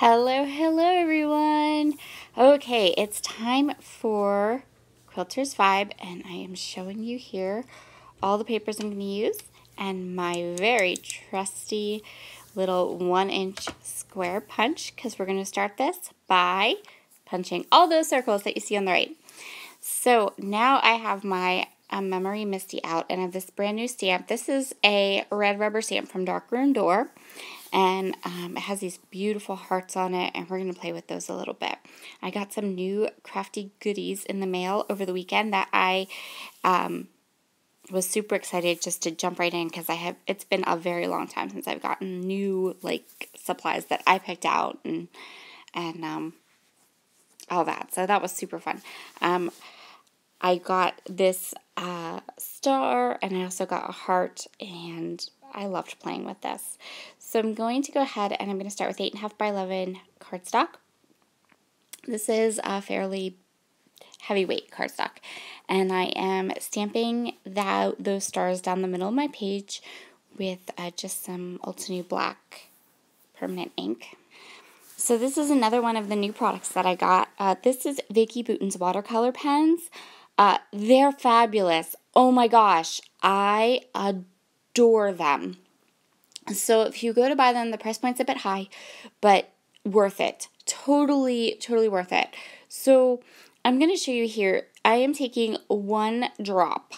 Hello everyone. Okay, it's time for Quilters Vibe, and I am showing you here all the papers I'm going to use and my very trusty little 1-inch square punch, because we're going to start this by punching all those circles that you see on the right. So now I have my Memory Misty out, and I have this brand new stamp. This is a red rubber stamp from Darkroom Door. And it has these beautiful hearts on it, and we're going to play with those a little bit. I got some new crafty goodies in the mail over the weekend that I was super excited just to jump right in, because it's been a very long time since I've gotten new supplies that I picked out and all that. So that was super fun. I got this star, and I also got a heart, and I loved playing with this. So I'm going to go ahead and I'm going to start with 8.5 by 11 cardstock. This is a fairly heavyweight cardstock, and I am stamping those stars down the middle of my page with just some Ultra Black permanent ink. So this is another one of the new products that I got. This is Vicky Bouton's watercolor pens. They're fabulous. Oh my gosh, I adore them. So if you go to buy them, the price point's a bit high, but worth it. Totally worth it. So I'm going to show you here. I am taking 1 drop.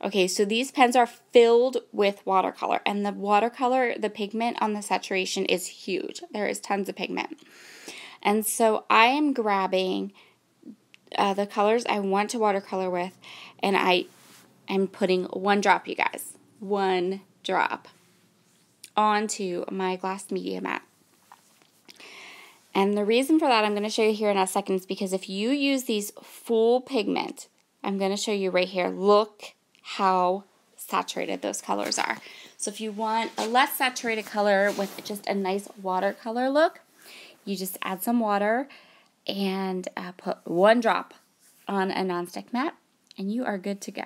Okay, so these pens are filled with watercolor, and the watercolor, the pigment on the saturation is huge. There is tons of pigment. And so I am grabbing the colors I want to watercolor with, and I am putting 1 drop, you guys. 1 drop onto my glass media mat. And the reason for that I'm going to show you here in a second is because if you use these full pigment, I'm going to show you right here, look how saturated those colors are. So if you want a less saturated color with just a nice watercolor look, you just add some water and put 1 drop on a nonstick mat, and you are good to go.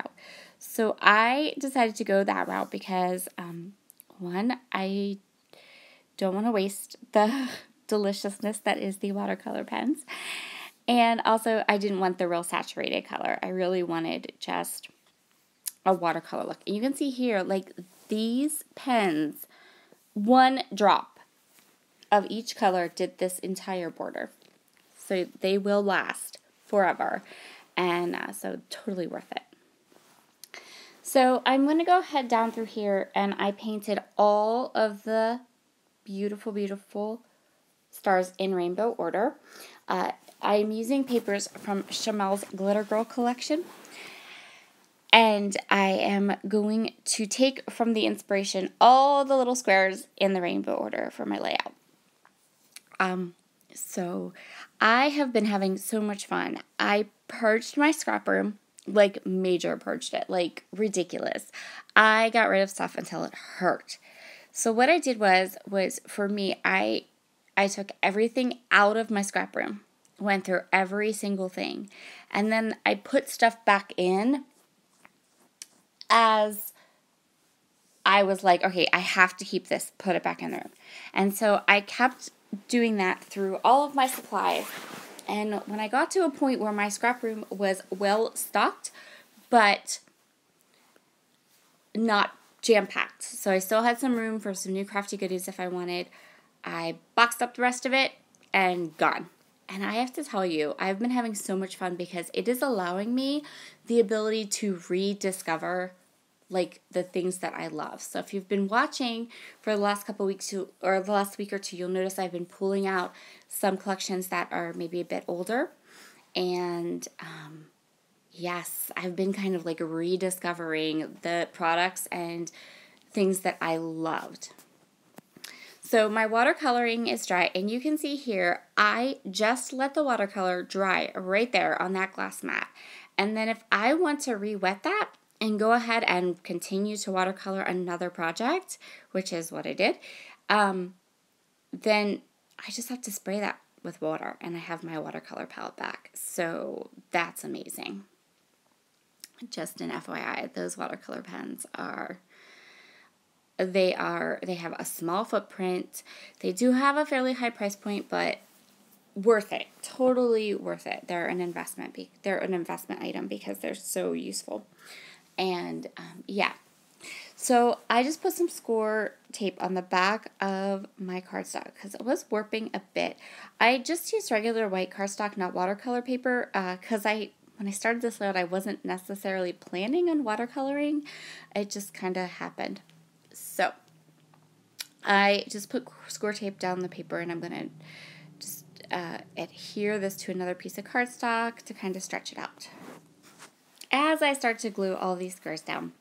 So I decided to go that route because one, I don't want to waste the deliciousness that is the watercolor pens. And also, I didn't want the real saturated color. I really wanted just a watercolor look. And you can see here, these pens, 1 drop of each color did this entire border. So they will last forever. And so totally worth it. So I'm going to go ahead down through here, and I painted all of the beautiful, beautiful stars in rainbow order. I'm using papers from Chamel's Glitter Girl collection, and I am going to take from the inspiration all the little squares in the rainbow order for my layout. So I have been having so much fun. I purged my scrap room. Major purged it, ridiculous. I got rid of stuff until it hurt. So what I did was for me, I took everything out of my scrap room, went through every single thing, and then I put stuff back in as I was like, okay, I have to keep this, put it back in the room. And so I kept doing that through all of my supplies. And when I got to a point where my scrap room was well stocked, but not jam-packed, so I still had some room for some new crafty goodies if I wanted, I boxed up the rest of it and gone. And I have to tell you, I've been having so much fun because it is allowing me the ability to rediscover the things that I love. So if you've been watching for the last couple weeks or the last week or two, you'll notice I've been pulling out some collections that are maybe a bit older. And yes, I've been kind of rediscovering the products and things that I loved. So my watercoloring is dry, and you can see here, I just let the watercolor dry right there on that glass mat. And then if I want to re-wet that and go ahead and continue to watercolor another project, which is what I did, then I just have to spray that with water, and I have my watercolor palette back. So that's amazing. Just an FYI, those watercolor pens are they have a small footprint. They do have a fairly high price point, but worth it. Totally worth it. They're an investment. They're an investment item because they're so useful. And yeah. So I just put some score tape on the back of my cardstock because it was warping a bit. I just used regular white cardstock, not watercolor paper, because when I started this layout, I wasn't necessarily planning on watercoloring. It just kind of happened. So I just put score tape down the paper, and I'm going to just adhere this to another piece of cardstock to kind of stretch it out. As I start to glue all these squares down,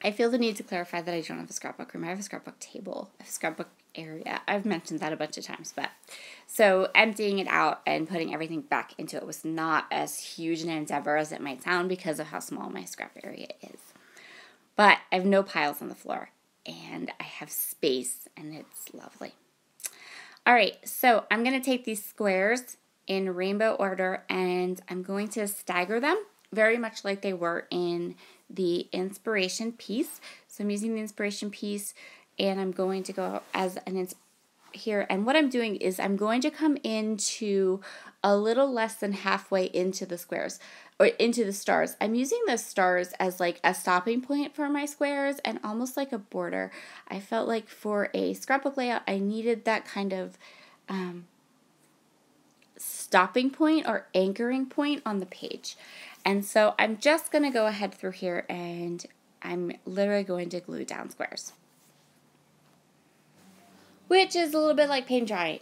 I feel the need to clarify that I don't have a scrapbook room. I have a scrapbook table, a scrapbook area. I've mentioned that a bunch of times, but so emptying it out and putting everything back into it was not as huge an endeavor as it might sound because of how small my scrap area is. But I have no piles on the floor, and I have space, and it's lovely. All right, so I'm going to take these squares in rainbow order, and I'm going to stagger them very much like they were in the inspiration piece. So I'm using the inspiration piece, and I'm going to go as an here. And what I'm doing is I'm going to come into a little less than halfway into the squares, or into the stars. I'm using the stars as like a stopping point for my squares and almost like a border. I felt like for a scrapbook layout, I needed that kind of stopping point or anchoring point on the page. And so I'm just going to go ahead through here, and I'm literally going to glue down squares. Which is a little bit like paint dry,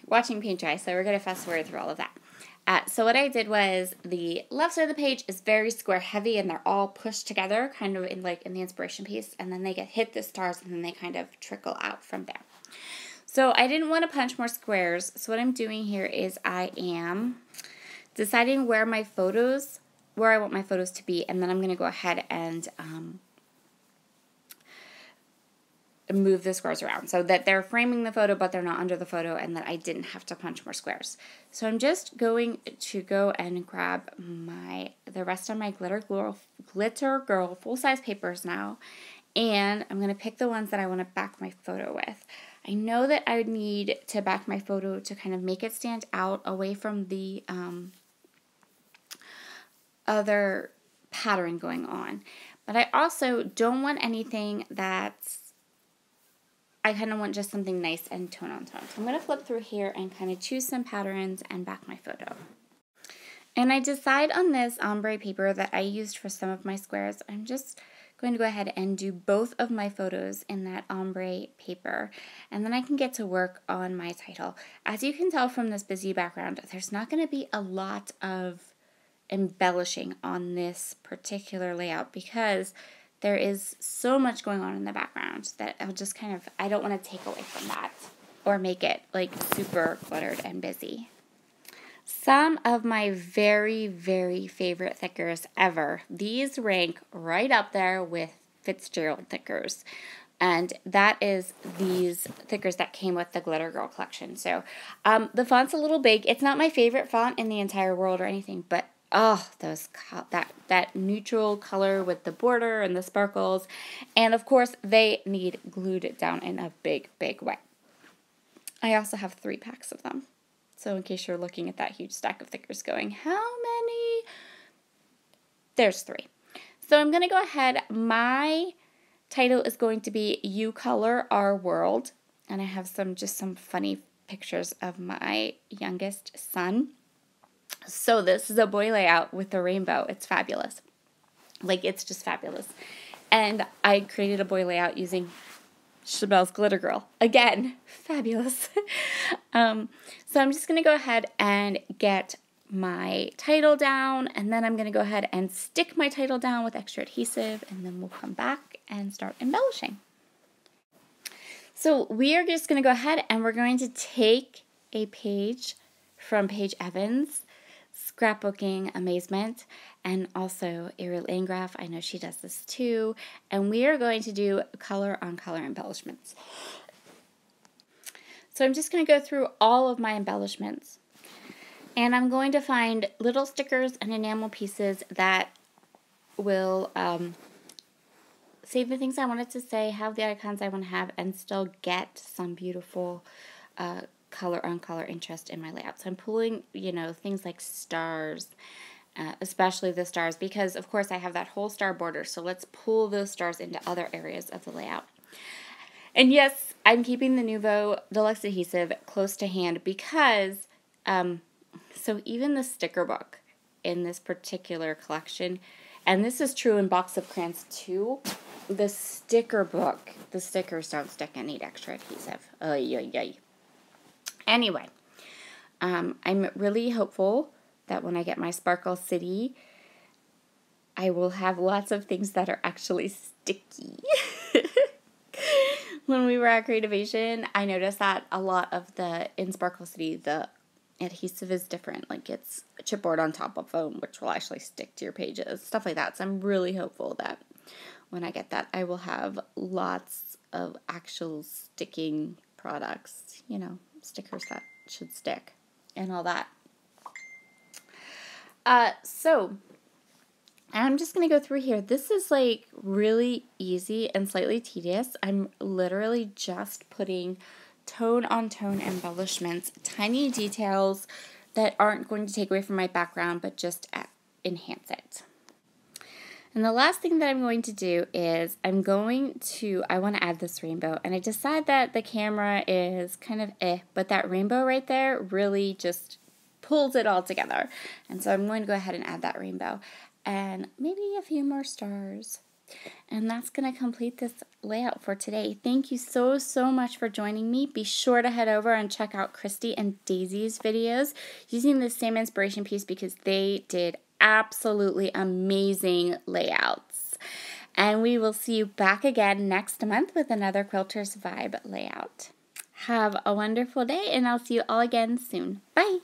watching paint dry, so we're going to fast forward through all of that. So what I did was the left side of the page is very square heavy, and they're all pushed together, kind of in the inspiration piece, and then they hit the stars, and then they kind of trickle out from there. So I didn't want to punch more squares, so what I'm doing here is I am deciding where I want my photos to be, and then I'm going to go ahead and move the squares around so that they're framing the photo, but they're not under the photo, and that I didn't have to punch more squares. So I'm just going to go and grab the rest of my Glitter Girl full-size papers now, and I'm going to pick the ones that I want to back my photo with. I know that I would need to back my photo to kind of make it stand out away from the other pattern going on. But I also don't want anything I kind of want just something nice and tone on tone. So I'm going to flip through here and kind of choose some patterns and back my photo. And I decide on this ombre paper that I used for some of my squares. I'm just going to go ahead and do both of my photos in that ombre paper, and then I can get to work on my title. As you can tell from this busy background, there's not going to be a lot of embellishing on this particular layout because there is so much going on in the background that I'll just I don't want to take away from that or make it like super cluttered and busy. Some of my very, very favorite thickers ever. These rank right up there with Fitzgerald thickers. And that is these thickers that came with the Glitter Girl collection. So the font's a little big. It's not my favorite font in the entire world or anything, but oh, that neutral color with the border and the sparkles. And of course, they need glued down in a big, big way. I also have 3 packs of them. So in case you're looking at that huge stack of thickers going, how many? There's 3. So I'm going to go ahead. My title is going to be You Color Our World. And I have just some funny pictures of my youngest son. So this is a boy layout with a rainbow. It's fabulous. It's just fabulous. And I created a boy layout using Chabelle's Glitter Girl. Again, fabulous. So I'm just going to go ahead and get my title down, and then I'm going to go ahead and stick my title down with extra adhesive, and then we'll come back and start embellishing. So we are just going to go ahead and we're going to take a page from Paige Evans' Scrapbooking Amazement, and also Ariel Angraf. I know she does this too. And we are going to do color on color embellishments. So I'm just going to go through all of my embellishments. And I'm going to find little stickers and enamel pieces that will say the things I wanted to say, have the icons I want to have, and still get some beautiful color on color interest in my layout. So I'm pulling, you know, things like stars, especially the stars, because of course I have that whole star border. So let's pull those stars into other areas of the layout. And yes, I'm keeping the Nuvo Deluxe Adhesive close to hand because, so even the sticker book in this particular collection, and this is true in Box of Crayons too, the sticker book, the stickers don't stick and need extra adhesive. Anyway, I'm really hopeful that when I get my Sparkle City, I will have lots of things that are actually sticky. When we were at Creativation, I noticed that a lot of in Sparkle City, the adhesive is different. Like it's chipboard on top of foam, which will actually stick to your pages, stuff like that. So I'm really hopeful that when I get that, I will have lots of actual sticking products, you know, stickers that should stick and all that. So I'm just going to go through here. This is like really easy and slightly tedious. I'm literally just putting tone on tone embellishments, tiny details that aren't going to take away from my background, but just enhance it. And the last thing that I'm going to do is I want to add this rainbow, and I decide that the camera is kind of but that rainbow right there really just pulls it all together. And so I'm going to go ahead and add that rainbow and maybe a few more stars. And that's going to complete this layout for today. Thank you so, so much for joining me. Be sure to head over and check out Christy and Daisy's videos using the same inspiration piece because they did absolutely amazing layouts. And we will see you back again next month with another Quilters Vibe layout. Have a wonderful day, and I'll see you all again soon. Bye!